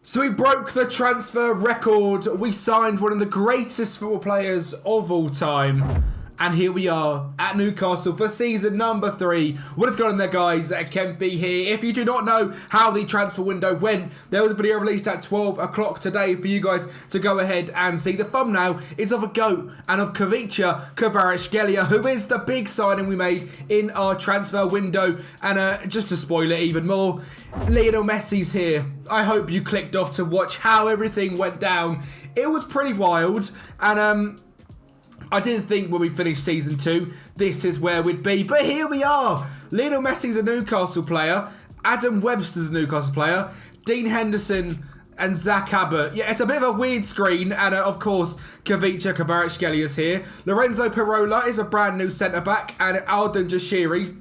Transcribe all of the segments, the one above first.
So we broke the transfer record. We signed one of the greatest football players of all time. And here we are at Newcastle for season number 3. What is going on there, guys? Kempy here. If you do not know how the transfer window went, there was a video released at 12 o'clock today for you guys to go ahead and see. The thumbnail is of a goat and of Kavicha Kvaratskhelia, who is the big signing we made in our transfer window. And just to spoil it even more, Lionel Messi's here. I hope you clicked off to watch how everything went down. It was pretty wild, and I didn't think when we finished season 2, this is where we'd be. But here we are. Lionel Messi's a Newcastle player. Adam Webster's a Newcastle player. Dean Henderson and Zach Abbott. Yeah, it's a bit of a weird screen. And of course, Kavicha Kvaratskhelia is here. Lorenzo Pirola is a brand new centre-back. And Alden Jashiri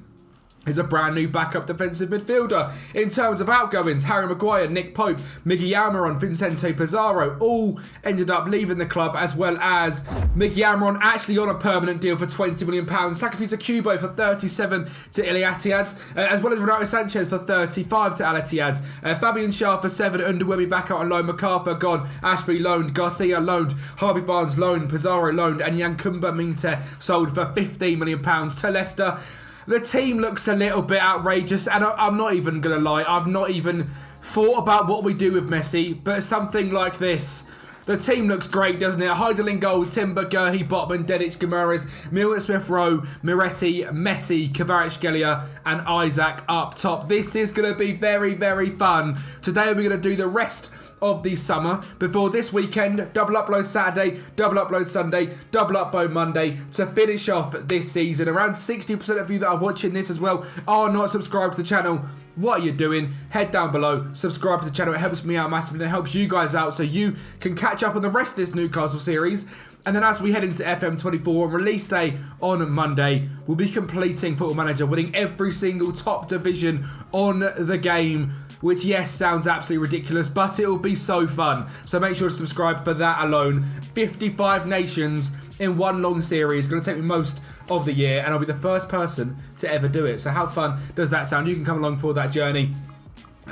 is a brand new backup defensive midfielder. In terms of outgoings, Harry Maguire, Nick Pope, Miggy Almiron, Vincente Pizarro all ended up leaving the club, as well as Miggy Almiron actually on a permanent deal for £20 million. Takefusa Kubo for 37 to Al Ittihad, as well as Renato Sanchez for 35 to Al Ittihad. Fabian Schär for 7, Underwhelming back out on loan, MacArthur gone, Ashby loaned, Garcia loaned, Harvey Barnes loaned, Pizarro loaned, and Yankumba Minte sold for £15 million to Leicester. The team looks a little bit outrageous, and I'm not even going to lie, I've not even thought about what we do with Messi, but something like this. The team looks great, doesn't it? Heidel in goal, Timber, Gurhey, Botman, Dedic, Guimaraes, Milton Smith-Rowe, Miretti, Messi, Kvaratskhelia, and Isaac up top. This is going to be very, very fun. Today we're going to do the rest of the summer before this weekend. Double upload Saturday, double upload Sunday, double upload Monday to finish off this season. Around 60% of you that are watching this as well are not subscribed to the channel. What are you doing? Head down below, subscribe to the channel. It helps me out massively and it helps you guys out so you can catch up on the rest of this Newcastle series. And then as we head into FM24 on release day on Monday, we'll be completing Football Manager, winning every single top division on the game, which, yes, sounds absolutely ridiculous, but it will be so fun. So make sure to subscribe for that alone. 55 nations in one long series. It's going to take me most of the year, and I'll be the first person to ever do it. So how fun does that sound? You can come along for that journey.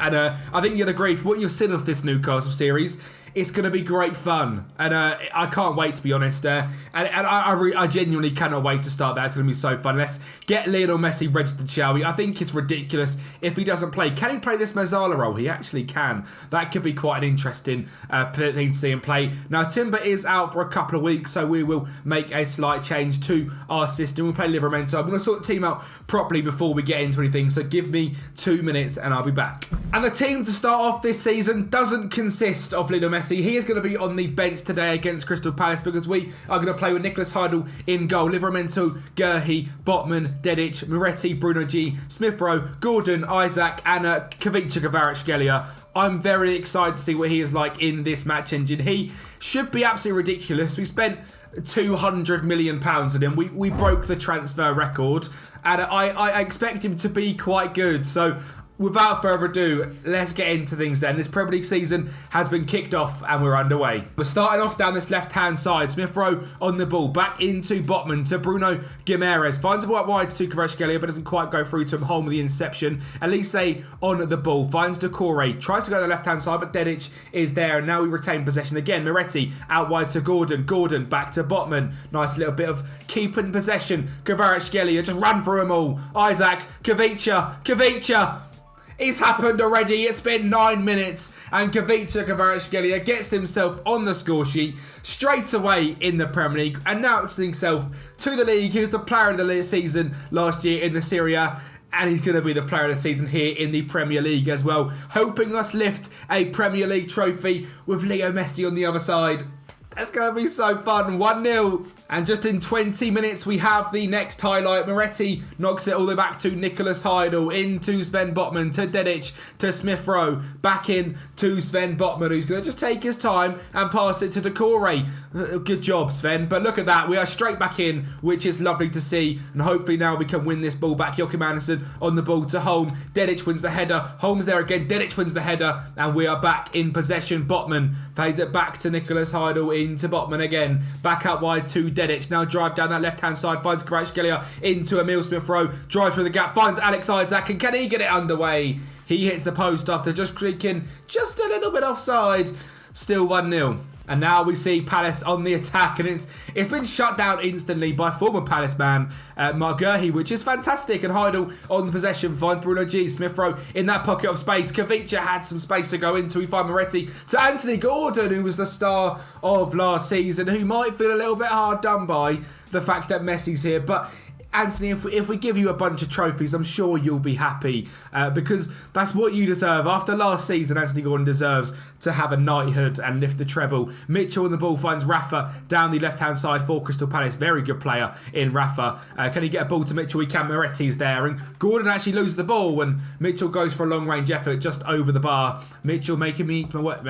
And I think you'll agree, for what you've seen of this Newcastle series, it's going to be great fun. And I can't wait, to be honest. And I genuinely cannot wait to start that. It's going to be so fun. Let's get Lionel Messi registered, shall we? I think it's ridiculous if he doesn't play. Can he play this Mezzala role? He actually can. That could be quite an interesting thing to see him play. Now, Timber is out for a couple of weeks, so we will make a slight change to our system. We'll play Livramento. I'm going to sort the team out properly before we get into anything, so give me 2 minutes and I'll be back. And the team to start off this season doesn't consist of Lionel Messi. He is going to be on the bench today against Crystal Palace because we are going to play with Nicholas Heidel in goal, Livramento, Gurhey, Botman, Dedic, Miretti, Bruno G, Smith-Rowe, Gordon, Isaac, and Kavicha Kvaratskhelia. I'm very excited to see what he is like in this match engine. He should be absolutely ridiculous. We spent £200 million on him. We broke the transfer record, and I expect him to be quite good. So without further ado, let's get into things then. This Premier League season has been kicked off and we're underway. We're starting off down this left-hand side. Smith-Rowe on the ball. Back into Botman to Bruno Guimaraes. Finds a ball out wide to Kvaratskhelia but doesn't quite go through to him. Home with the interception. Elise on the ball. Finds Decore. Tries to go to the left-hand side but Dedic is there and now we retain possession again. Miretti out wide to Gordon. Gordon back to Botman. Nice little bit of keeping possession. Kvaratskhelia just ran through them all. Isaac. Kavicha. It's happened already. It's been 9 minutes and Kavicha Kvaratskhelia gets himself on the score sheet straight away in the Premier League, announcing himself to the league. He was the player of the season last year in the Serie A, and he's going to be the player of the season here in the Premier League as well, helping us lift a Premier League trophy with Leo Messi on the other side. That's going to be so fun. 1-0. And just in 20 minutes, we have the next highlight. Miretti knocks it all the way back to Nicholas Heidel, into Sven Botman, to Dedic, to Smith-Rowe, back in to Sven Botman, who's going to just take his time and pass it to Decore. Good job, Sven. But look at that. We are straight back in, which is lovely to see. And hopefully now we can win this ball back. Joachim Andersen on the ball to Holm. Dedic wins the header. Holm's there again. Dedic wins the header. And we are back in possession. Botman fades it back to Nicholas Heidel, into Botman again. Back out wide to Dedic. Now drive down that left-hand side. Finds Kvaratskhelia into Emil Smith-Rowe. Drives through the gap. Finds Alex Isaac. And can he get it underway? He hits the post after just creaking just a little bit offside. Still 1-0. And now we see Palace on the attack, and it's been shut down instantly by former Palace man Mark Gurhey, which is fantastic. And Heidel on the possession finds Bruno G. Smith Rowe in that pocket of space. Kavicha had some space to go into. We find Moretti to Anthony Gordon, who was the star of last season, who might feel a little bit hard done by the fact that Messi's here. But Anthony, if we give you a bunch of trophies, I'm sure you'll be happy because that's what you deserve. After last season, Anthony Gordon deserves to have a knighthood and lift the treble. Mitchell on the ball finds Rafa down the left-hand side for Crystal Palace. Very good player in Rafa. Can he get a ball to Mitchell? He can. Moretti's there. And Gordon actually loses the ball when Mitchell goes for a long-range effort just over the bar. Mitchell making me eat my words.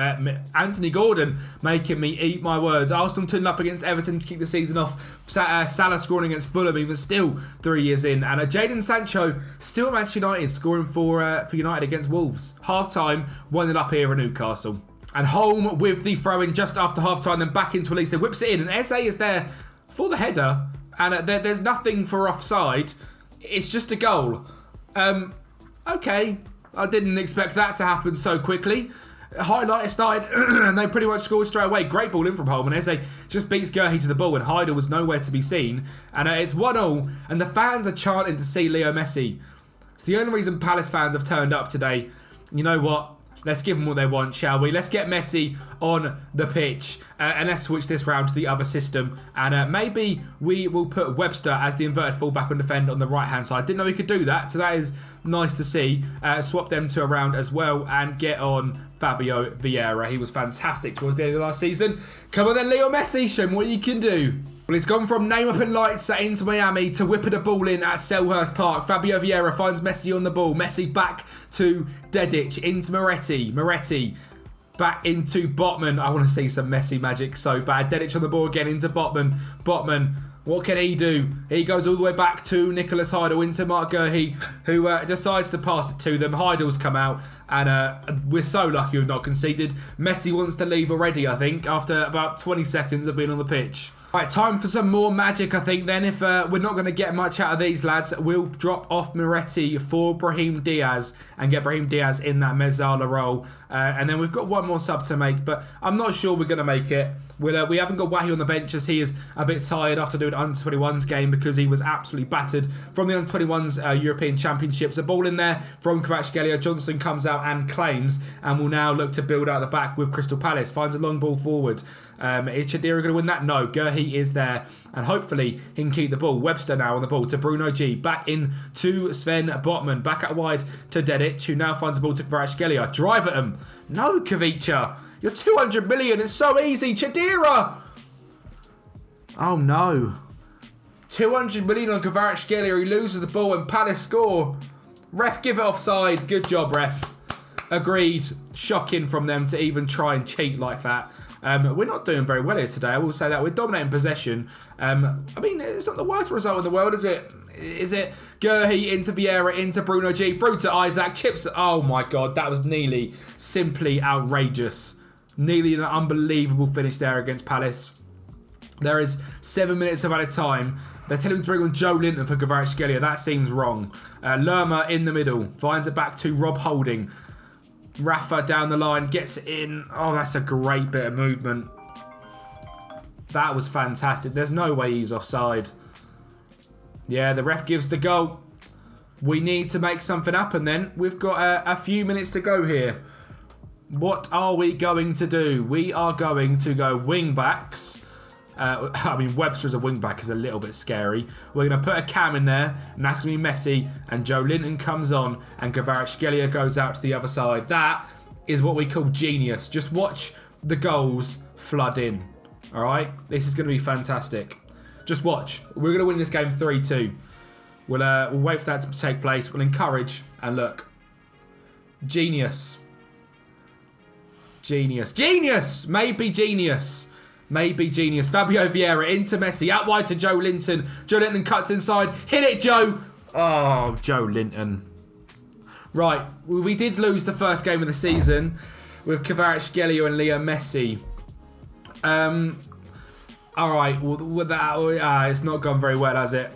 Anthony Gordon making me eat my words. Arsenal turned up against Everton to kick the season off. Salah scoring against Fulham, even still 3 years in. And Jadon Sancho still at Manchester United, scoring for United against Wolves. Half-time, 1-0 up here in Newcastle. And home with the throw-in just after half-time, then back into Elise. Whips it in, and Eze is there for the header. And there's nothing for offside. It's just a goal. Okay, I didn't expect that to happen so quickly. Highlighter started and they pretty much scored straight away. Great ball in from home, and Eze just beats Gurhey to the ball, and Heidel was nowhere to be seen. And it's 1-0, and the fans are chanting to see Leo Messi. It's the only reason Palace fans have turned up today. You know what? Let's give them what they want, shall we? Let's get Messi on the pitch and let's switch this round to the other system. And maybe we will put Webster as the inverted fullback on defend on the right-hand side. Didn't know we could do that, so that is nice to see. Swap them two around as well and get on Fabio Vieira. He was fantastic towards the end of last season. Come on then, Leo Messi, show me what you can do. Well, he's gone from name up in lights at Inter Miami to whipping a ball in at Selhurst Park. Fabio Vieira finds Messi on the ball. Messi back to Dedic, into Moretti. Moretti back into Botman. I want to see some Messi magic so bad. Dedic on the ball again into Botman. Botman, what can he do? He goes all the way back to Nicholas Heidel into Mark Gurhey, who decides to pass it to them. Heidel's come out, and we're so lucky we've not conceded. Messi wants to leave already, I think, after about 20 seconds of being on the pitch. Right, time for some more magic, I think, then. If we're not going to get much out of these lads, we'll drop off Moretti for Brahim Diaz and get Brahim Diaz in that Mezzala role. And then we've got one more sub to make, but I'm not sure we're going to make it. We haven't got Wahi on the bench as he is a bit tired after doing Under-21s game because he was absolutely battered from the Under-21s European Championships. A ball in there from Kvaratskhelia. Johnson comes out and claims and will now look to build out the back with Crystal Palace. Finds a long ball forward. Is Chadira going to win that? No. Gurhey is there and hopefully he can keep the ball. Webster now on the ball to Bruno G. Back in to Sven Botman. Back out wide to Dedic, who now finds the ball to Kvaratskhelia. Drive at him. No, Kavicha. You're 200 million. It's so easy. Chadira. Oh, no. 200 million on Kvaratskhelia. He loses the ball and Palace score. Ref, give it offside. Good job, ref. Agreed. Shocking from them to even try and cheat like that. We're not doing very well here today, I will say that. We're dominating possession. I mean, it's not the worst result in the world, is it? Is it? Gurhey into Vieira, into Bruno G, through to Isaac, chips. Oh my God, that was nearly simply outrageous. Nearly an unbelievable finish there against Palace. There is 7 minutes of added time. They're telling him to bring on Joe Linton for Kvaratskhelia. That seems wrong. Lerma in the middle, finds it back to Rob Holding. Rafa down the line, gets it in. Oh, that's a great bit of movement. That was fantastic. There's no way he's offside. Yeah, the ref gives the goal. We need to make something happen then. We've got a few minutes to go here. What are we going to do? We are going to go wing backs. I mean, Webster as a wing back is a little bit scary. We're going to put a cam in there, and that's going to be Messi, and Joe Linton comes on, and Kvaratskhelia goes out to the other side. That is what we call genius. Just watch the goals flood in. All right? This is going to be fantastic. Just watch. We're going to win this game 3-2. We'll wait for that to take place. We'll encourage, and look. Genius. Genius. Genius! Maybe genius. Maybe genius. Fabio Vieira into Messi. Out wide to Joe Linton. Joe Linton cuts inside. Hit it, Joe. Oh, Joe Linton. Right. We did lose the first game of the season with Kvaratskhelia and Leo Messi. All right. Well, with that, it's not gone very well, has it?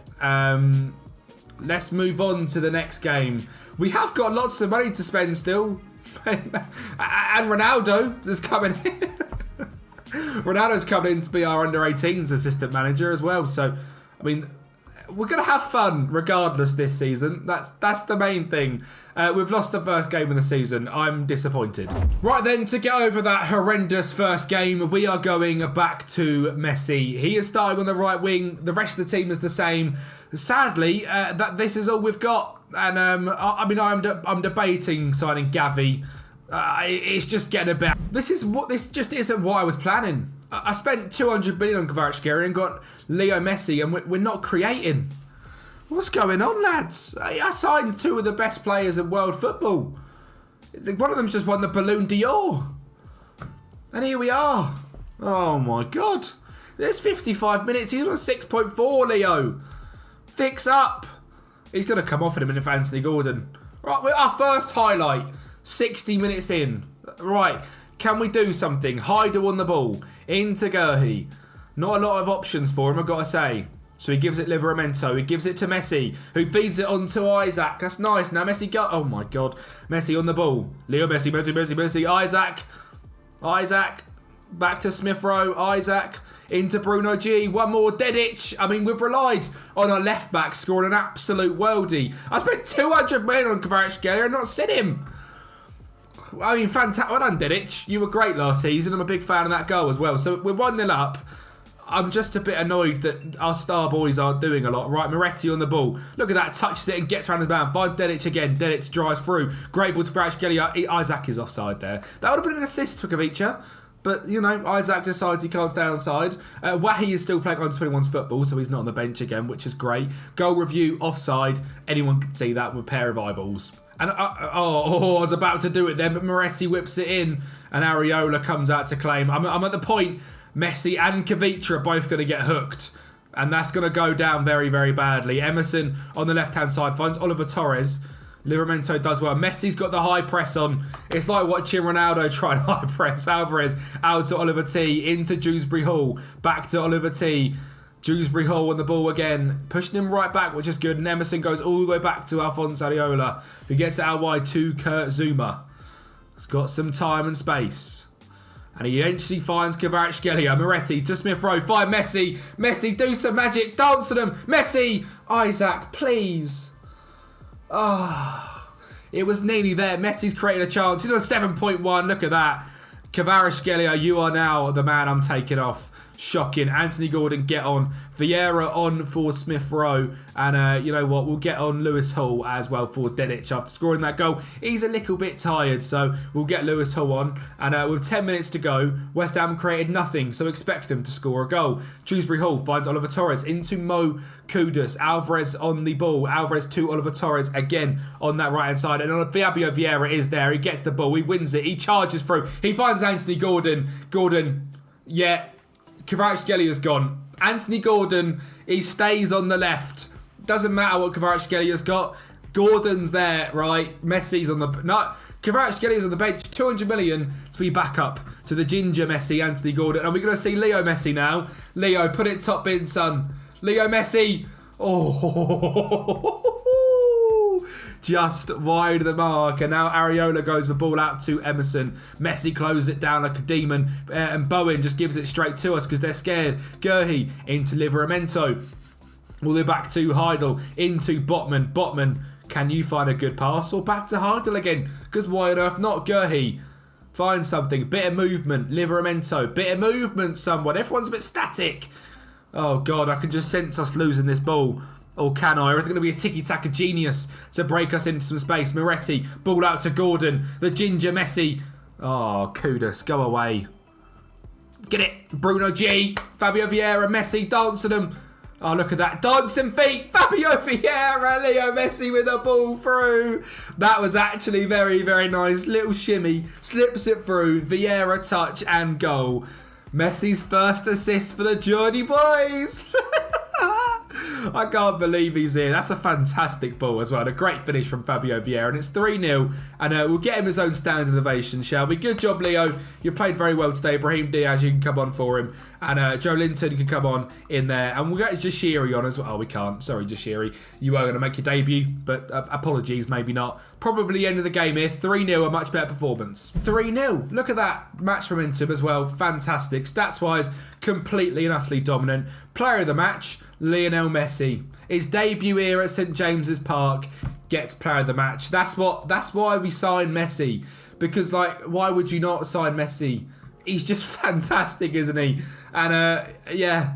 let's move on to the next game. We have got lots of money to spend still. And Ronaldo is coming in. Ronaldo's coming in to be our under-18s assistant manager as well. So, I mean, we're going to have fun regardless this season. That's the main thing. We've lost the first game of the season. I'm disappointed. Right then, to get over that horrendous first game, we are going back to Messi. He is starting on the right wing. The rest of the team is the same. Sadly, this is all we've got. And I'm debating signing Gavi. It's just getting a bit. This just isn't what I was planning. I spent 200 million on Kvaratskhelia and got Leo Messi, and we're not creating. What's going on, lads? I signed two of the best players in world football. One of them just won the Ballon d'Or. And here we are. Oh my God. There's 55 minutes. He's on 6.4, Leo. Fix up. He's going to come off in a minute for Anthony Gordon. Right, our first highlight. 60 minutes in. Right. Can we do something? Heidel on the ball. Into Gerhi. Not a lot of options for him, I've got to say. So he gives it Livramento. He gives it to Messi, who feeds it on to Isaac. That's nice. Now Messi go. Oh my God. Messi on the ball. Leo Messi, Messi. Isaac. Back to Smith Rowe. Isaac. Into Bruno G. One more. Dedic. I mean, we've relied on our left back scoring an absolute worldie. I spent 200 million on Kvaratskhelia and not seen him. I mean, fantastic. Well done, Dedic. You were great last season. I'm a big fan of that goal as well. So we're 1-0 up. I'm just a bit annoyed that our star boys aren't doing a lot. Right, Moretti on the ball. Look at that. Touches it and gets around his man. Finds Dedic again. Dedic drives through. Great ball to Kvaratskhelia. Isaac is offside there. That would have been an assist for Kavicha. But, you know, Isaac decides he can't stay onside. Wahi is still playing under-21's football, so he's not on the bench again, which is great. Goal review, offside. Anyone can see that with a pair of eyeballs. And I was about to do it then, but Moretti whips it in, and Areola comes out to claim. I'm at the point, Messi and Kavicha are both going to get hooked, and that's going to go down very, very badly. Emerson on the left-hand side finds Oliver Torres. Livramento does well. Messi's got the high press on. It's like watching Ronaldo try and high press. Alvarez out to Oliver T, into Dewsbury Hall, back to Oliver T. Dewsbury Hall on the ball again, pushing him right back, which is good. And Emerson goes all the way back to Alphonse Areola, who gets it out wide to Kurt Zouma. He's got some time and space. And he eventually finds Kvaratskhelia. Moretti to Smith Rowe. Find Messi. Messi, do some magic. Dance to them. Messi. Isaac, please. It was nearly there. Messi's created a chance. He's on 7.1. Look at that. Kvaratskhelia, you are now the man I'm taking off. Shocking. Anthony Gordon, get on. Vieira on for Smith Rowe. And you know what? We'll get on Lewis Hall as well for Dedic after scoring that goal. He's a little bit tired, so we'll get Lewis Hall on. And with 10 minutes to go, West Ham created nothing, so expect them to score a goal. Dewsbury Hall finds Oliver Torres into Mo Kudus. Alvarez on the ball. Alvarez to Oliver Torres again on that right-hand side. And Fabio Vieira is there. He gets the ball. He wins it. He charges through. He finds Anthony Gordon. Yeah. Kvaratskhelia gone. Anthony Gordon, he stays on the left. Doesn't matter what Kvaratskhelia got. Gordon's there, right? Messi's on the... No, Kvaratskhelia on the bench. 200 million to be back up to the ginger Messi, Anthony Gordon. And we're going to see Leo Messi now. Leo, put it top bin, son. Leo Messi. Oh, just wide of the mark. And now Areola goes the ball out to Emerson. Messi closes it down like a demon. And Bowen just gives it straight to us because they're scared. Gerhi into Livramento. All the way back to Heidel. Into Botman. Botman, can you find a good pass? Or back to Heidel again? Because why on earth not? Gerhi, find something. Bit of movement. Livramento. Bit of movement, someone. Everyone's a bit static. Oh, God, I can just sense us losing this ball. Or can I? Or is it going to be a tiki-taka genius to break us into some space? Moretti, ball out to Gordon. The ginger Messi. Oh, Kudus, go away. Get it. Bruno G. Fabio Vieira, Messi, dancing them. Oh, look at that. Dancing feet. Fabio Vieira, Leo Messi with the ball through. That was actually very, very nice. Little shimmy. Slips it through. Vieira touch and goal. Messi's first assist for the Geordie boys. I can't believe he's here. That's a fantastic ball as well. And a great finish from Fabio Vieira. And it's 3-0. And we'll get him his own standard ovation, shall we? Good job, Leo. You played very well today. Brahim Diaz, you can come on for him. And Joe Linton can come on in there. And we'll get Jashiri on as well. Oh, we can't. Sorry, Jashiri. You are going to make your debut. But apologies, maybe not. Probably the end of the game here. 3-0, a much better performance. 3-0. Look at that match momentum as well. Fantastic. Stats-wise, completely and utterly dominant. Player of the match, Lionel Messi. His debut here at St James's Park gets player of the match. That's why we signed Messi. Because, like, why would you not sign Messi? He's just fantastic, isn't he? And, yeah,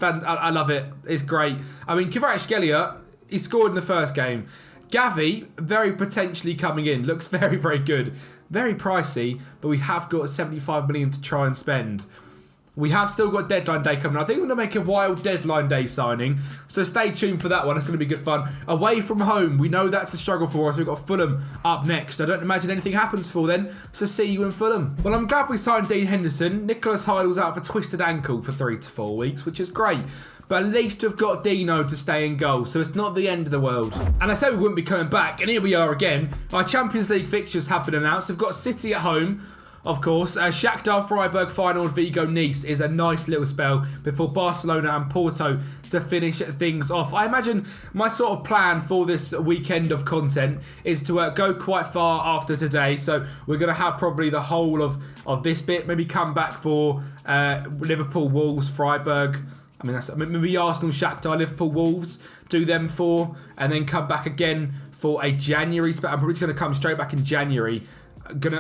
I love it. It's great. I mean, Kvaratskhelia, he scored in the first game. Gavi, very potentially coming in. Looks very, very good. Very pricey, but we have got 75 million to try and spend. We have still got deadline day coming. I think we're going to make a wild deadline day signing. So stay tuned for that one. It's going to be good fun. Away from home, we know that's a struggle for us. We've got Fulham up next. I don't imagine anything happens for then. So see you in Fulham. Well, I'm glad we signed Dean Henderson. Nicholas Hyde was out for twisted ankle for 3 to 4 weeks, which is great. But at least we've got Dino to stay in goal, so it's not the end of the world. And I said we wouldn't be coming back, and here we are again. Our Champions League fixtures have been announced. We've got City at home, of course. Shakhtar Freiburg final and Vigo Nice is a nice little spell before Barcelona and Porto to finish things off. I imagine my sort of plan for this weekend of content is to go quite far after today. So we're going to have probably the whole of this bit, maybe come back for Liverpool, Wolves, Freiburg. I mean, maybe Arsenal, Shakhtar, Liverpool, Wolves, do them 4, and then come back again for a January. I'm probably just going to come straight back in January,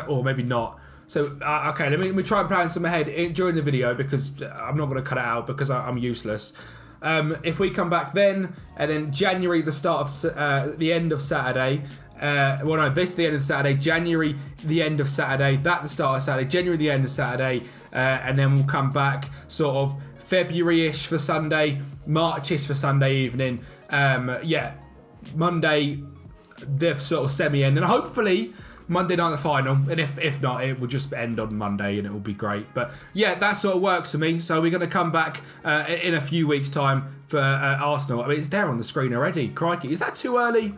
or maybe not. So, okay, let me try and plan some ahead during the video because I'm not going to cut it out because I'm useless. If we come back then, and then January, the start of the end of Saturday. This the end of Saturday. January, the end of Saturday. That the start of Saturday. January, the end of Saturday, and then we'll come back sort of February-ish for Sunday, March-ish for Sunday evening. Monday, the sort of semi-end, and hopefully Monday night the final. And if not, it will just end on Monday, and it will be great. But yeah, that sort of works for me. So we're going to come back in a few weeks' time for Arsenal. I mean, it's there on the screen already. Crikey, is that too early?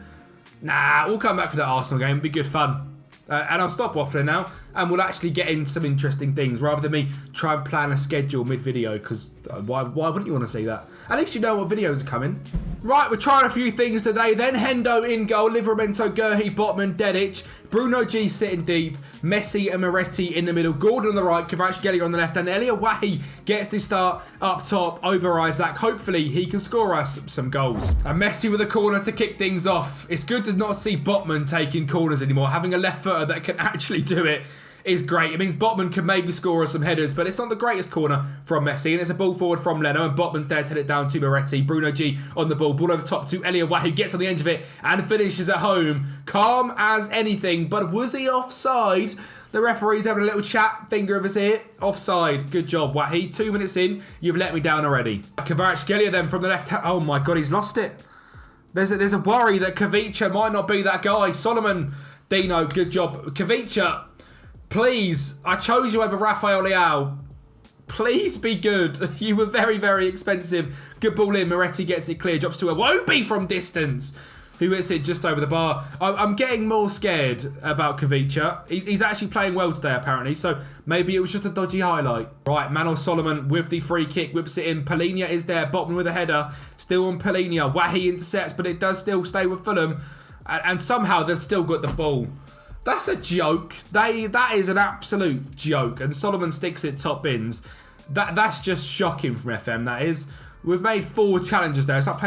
Nah, we'll come back for that Arsenal game. It'll be good fun. And I'll stop waffling now, and we'll actually get in some interesting things rather than me try and plan a schedule mid-video, because why wouldn't you want to see that? At least you know what videos are coming. Right, we're trying a few things today. Then Hendo in goal, Livramento, Gurhi, Botman, Dedic, Bruno G sitting deep, Messi and Moretti in the middle, Gordon on the right, Kvaratskhelia on the left, and Elia Wahi gets the start up top over Isaac. Hopefully he can score us some goals. And Messi with a corner to kick things off. It's good to not see Botman taking corners anymore. Having a left footer that can actually do it is great. It means Botman can maybe score us some headers, but it's not the greatest corner from Messi, and it's a ball forward from Leno, and Botman's there to head it down to Moretti. Bruno G on the ball over the top to Elia Wahi, gets on the edge of it and finishes at home. Calm as anything, but was he offside? The referee's having a little chat, finger of his ear. Offside. Good job, Wahi. 2 minutes in, you've let me down already. Kvaratskhelia then from the left. Oh my God, he's lost it. There's a worry that Kavicha might not be that guy. Solomon, Dino, good job. Kavicha, please, I chose you over Rafael Leao. Please be good. You were very, very expensive. Good ball in. Moretti gets it clear. Drops to Iwobi from distance, who hits it just over the bar. I'm getting more scared about Kavicha. He's actually playing well today, apparently, so maybe it was just a dodgy highlight. Right, Manor Solomon with the free kick, whips it in. Polina is there. Botman with a header. Still on Polina. Wahi intercepts, but it does still stay with Fulham. And somehow they've still got the ball. That's a joke. That is an absolute joke. And Solomon sticks it top bins. That's just shocking from FM, that is. We've made 4 challenges there. It's like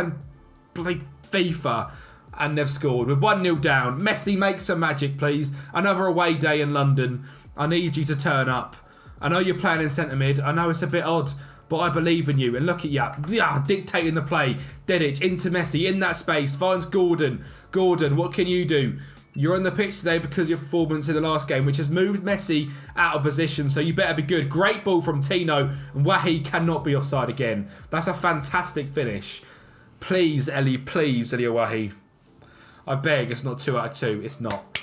playing FIFA, and they've scored. We're 1-0 down. Messi, make some magic, please. Another away day in London. I need you to turn up. I know you're playing in centre mid. I know it's a bit odd, but I believe in you. And look at you, dictating the play. Dedic into Messi in that space. Finds Gordon. Gordon, what can you do? You're on the pitch today because of your performance in the last game, which has moved Messi out of position, so you better be good. Great ball from Tino, and Wahi cannot be offside again. That's a fantastic finish. Please, Elia Wahi. I beg, it's not 2 out of 2. It's not.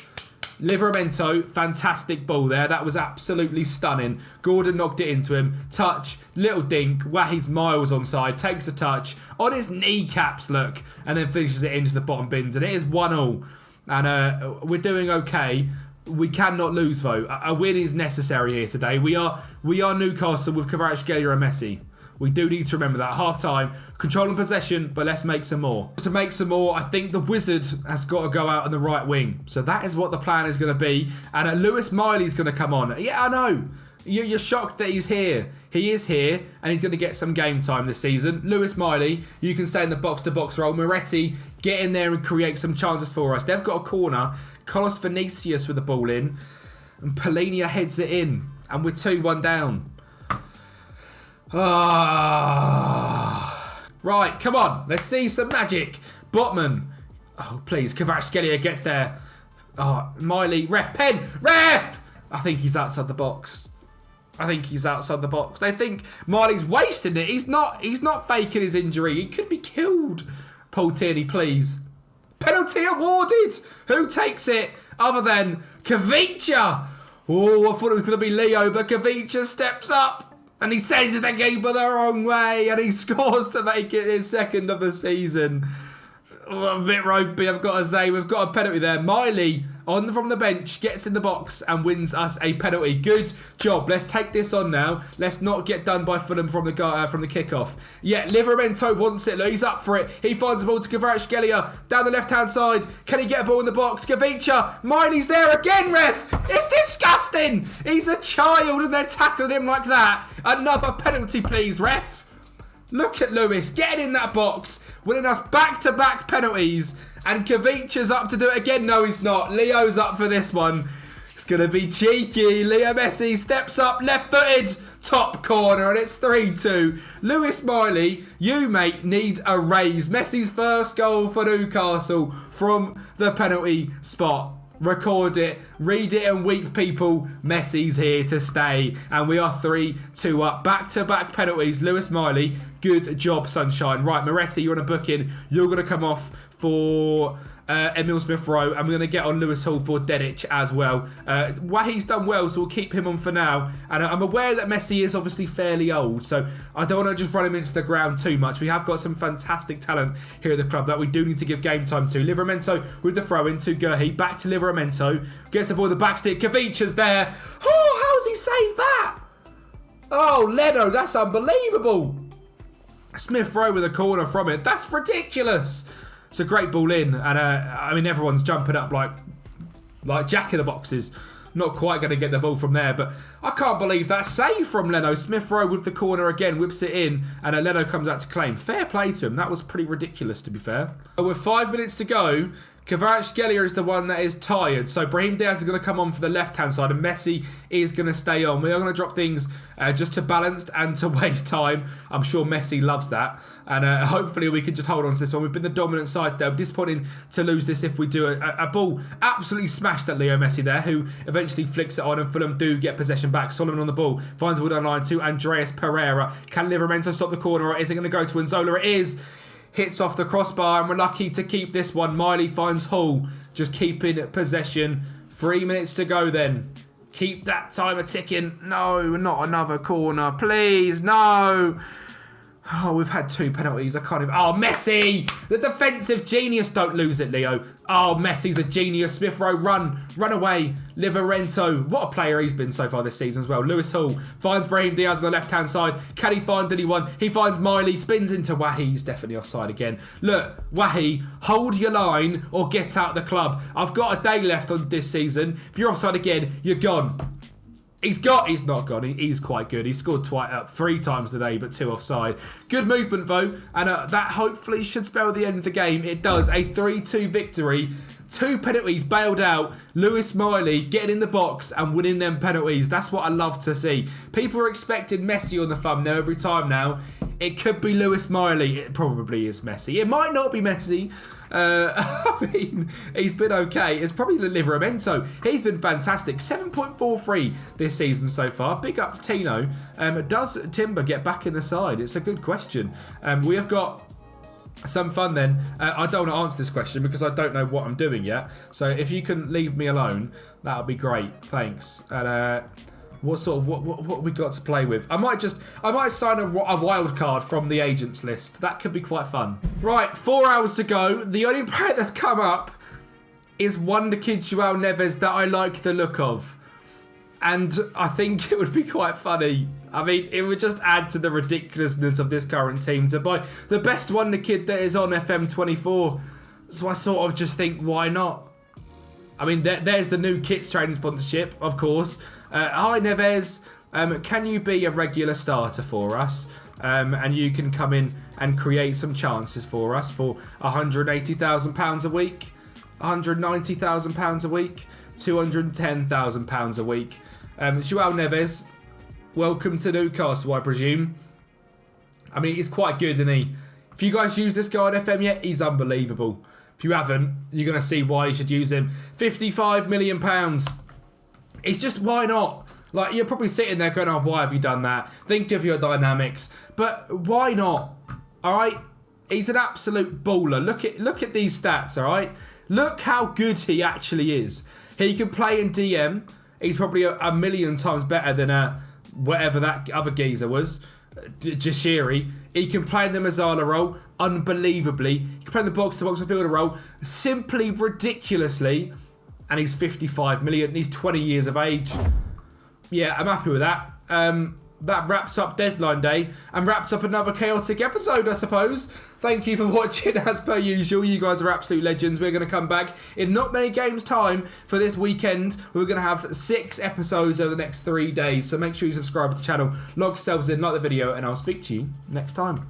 Livramento, fantastic ball there. That was absolutely stunning. Gordon knocked it into him. Touch, little dink. Wahi's miles onside. Takes a touch on his kneecaps, look. And then finishes it into the bottom bins. And it is 1-1. And we're doing okay. We cannot lose, though. A win is necessary here today. We are Newcastle with Kvaratskhelia and Messi. We do need to remember that. Half-time, controlling possession, but let's make some more. To make some more, I think the Wizard has got to go out on the right wing. So that is what the plan is going to be. And Lewis Miley's going to come on. Yeah, I know. You're shocked that he's here. He is here, and he's going to get some game time this season. Lewis Miley, you can stay in the box-to-box role. Moretti, get in there and create some chances for us. They've got a corner. Carlos Vinicius with the ball in. And Polinia heads it in. And we're 2-1 down. Right, come on. Let's see some magic. Botman. Oh, please. Kvaratskhelia gets there. Oh, Miley. Ref. Pen. Ref! I think he's outside the box. They think Miley's wasting it. He's not faking his injury. He could be killed. Paul Tierney, please. Penalty awarded. Who takes it other than Kavicha? Oh, I thought it was going to be Leo, but Kavicha steps up. And he sends the keeper the wrong way. And he scores to make it his second of the season. Oh, a bit ropey, I've got to say. We've got a penalty there. Miley, on from the bench, gets in the box and wins us a penalty. Good job. Let's take this on now. Let's not get done by Fulham from the kickoff. Yeah, Livramento wants it. Look, he's up for it. He finds the ball to Kvaratskhelia down the left-hand side. Can he get a ball in the box? Kavicha. Miley's there again, ref. It's disgusting. He's a child and they're tackling him like that. Another penalty, please, ref. Look at Lewis getting in that box, winning us back-to-back penalties, and Kavicha's up to do it again. No, he's not. Leo's up for this one. It's going to be cheeky. Leo Messi steps up, left-footed, top corner, and it's 3-2. Lewis Miley, you, mate, need a raise. Messi's first goal for Newcastle from the penalty spot. Record it, read it and weep, people. Messi's here to stay. And we are 3-2 up. Back-to-back penalties. Lewis Miley, good job, sunshine. Right, Moretti, you're on a booking. You're going to come off for Emil Smith-Rowe. And we're going to get on Lewis Hall for Dedic as well. Wahi's done well, so we'll keep him on for now. And I'm aware that Messi is obviously fairly old, so I don't want to just run him into the ground too much. We have got some fantastic talent here at the club that we do need to give game time to. Livramento with the throw-in to Gurhi. Back to Livramento. Gets the ball in the back stick. Kavicha's there. Oh, how's he saved that? Oh, Leno, that's unbelievable. Smith-Rowe with a corner from it. That's ridiculous. It's a great ball in, and I mean, everyone's jumping up like jack in the boxes. Not quite going to get the ball from there, but I can't believe that save from Leno. Smith-Rowe with the corner again, whips it in, and Leno comes out to claim. Fair play to him. That was pretty ridiculous, to be fair. But with 5 minutes to go, Kvaratskhelia is the one that is tired. So Brahim Diaz is going to come on for the left-hand side, and Messi is going to stay on. We are going to drop things just to balance and to waste time. I'm sure Messi loves that. And hopefully we can just hold on to this one. We've been the dominant side there. Disappointing to lose this if we do. A ball absolutely smashed at Leo Messi there, who eventually flicks it on, and Fulham do get possession back. Solomon on the ball. Finds the ball down line to Andreas Pereira. Can Livramento stop the corner, or is it going to go to Nzola? It is. Hits off the crossbar, and we're lucky to keep this one. Miley finds Hull, just keeping possession. 3 minutes to go then. Keep that timer ticking. No, not another corner. Please, no. Oh, we've had 2 penalties. I can't even... Oh, Messi! The defensive genius. Don't lose it, Leo. Oh, Messi's a genius. Smith-Rowe, run away. Liverento. What a player he's been so far this season as well. Lewis Hall finds Brahim Diaz on the left-hand side. Can he find anyone? He finds Miley. Spins into Wahi. He's definitely offside again. Look, Wahi, hold your line or get out the club. I've got a day left on this season. If you're offside again, you're gone. He's not gone. He's quite good. He scored 3 times today, but 2 offside. Good movement, though, and that hopefully should spell the end of the game. It does. A 3-2 victory. 2 penalties bailed out. Lewis Miley getting in the box and winning them penalties. That's what I love to see. People are expecting Messi on the thumbnail every time now. It could be Lewis Miley. It probably is Messi. It might not be Messi. I mean, he's been okay. It's probably Livramento. He's been fantastic. 7.43 this season so far. Big up Tino. Does Timber get back in the side? It's a good question. We have got some fun then. I don't want to answer this question because I don't know what I'm doing yet. So if you can leave me alone, that would be great. Thanks. And what we got to play with? I might sign a wild card from the agents list. That could be quite fun. Right, 4 hours to go. The only player that's come up is Wonderkid João Neves that I like the look of. And I think it would be quite funny. I mean, it would just add to the ridiculousness of this current team to buy the best Wonderkid that is on FM24. So I sort of just think, why not? I mean, there's the new Kits training sponsorship, of course. Hi, Neves. Can you be a regular starter for us? And you can come in and create some chances for us for £180,000 a week, £190,000 a week, £210,000 a week. João Neves, welcome to Newcastle, I presume. I mean, he's quite good, isn't he? If you guys use this guy on FM yet, he's unbelievable. If you haven't, you're going to see why you should use him. £55 million. It's just, why not? Like, you're probably sitting there going, oh, why have you done that? Think of your dynamics. But why not? All right? He's an absolute baller. Look at these stats, all right? Look how good he actually is. He can play in DM. He's probably a million times better than whatever that other geezer was, Jashiri. He can play in the Mazzala role, unbelievably. He can play in the box-to-box midfielder role, simply ridiculously. And he's 55 million. He's 20 years of age. Yeah, I'm happy with that. That wraps up deadline day and wraps up another chaotic episode, I suppose. Thank you for watching as per usual. You guys are absolute legends. We're going to come back in not many games time for this weekend. We're going to have 6 episodes over the next 3 days. So make sure you subscribe to the channel, log yourselves in, like the video, and I'll speak to you next time.